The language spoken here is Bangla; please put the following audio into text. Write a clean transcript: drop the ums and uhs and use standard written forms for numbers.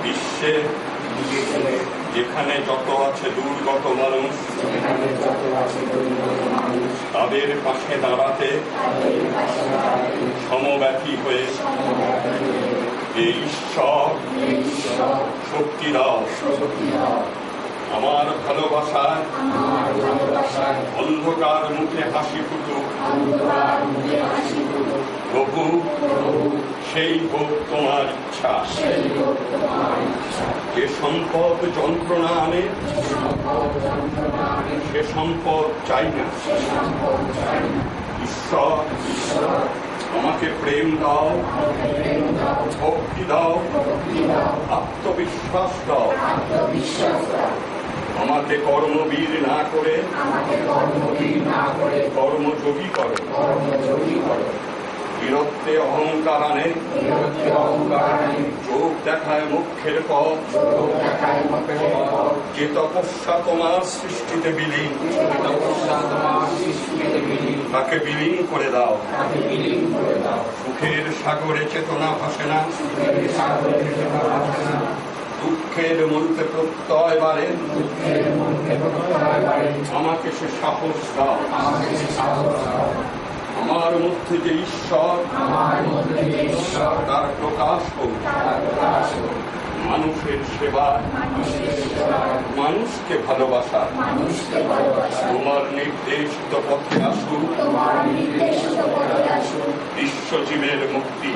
বিশ্বে যেখানে যত আছে দুর্গত মানুষ তাদের পাশে দাঁড়াতে সমব্যথী হয়ে যে ঈশ্বর শক্তি দাও। আমার ভালোবাসায় অন্ধকার মুখে হাসি ফুটুক প্রভু, সেই হোক তোমার ইচ্ছা। যে সম্পদ যন্ত্রণা আনে সে সম্পদ চাই না। ঈশ্বর আমাকে প্রেম দাও, ভক্তি দাও, আত্মবিশ্বাস দাও। আমাকে কর্মবীর না করে কর্মযোগী করো। বীরত্বে অহংকার আনে চোখ দেখায় মুখের পথ। যে তপস্যা তোমার সৃষ্টিতে বিলীন তাকে বিলীন করে দাও। সুখের সাগরে চেতনা ভাসে না, দুঃখের মধ্যে প্রত্যয় বাড়ে। আমাকে সে সাহস দাও। আমার মধ্যে যে ঈশ্বর তার প্রকাশ হোক। মানুষের সেবায় মানুষকে ভালোবাসা তোমার নির্দেশিত পথে আসুক। বিশ্বজীবের মুক্তি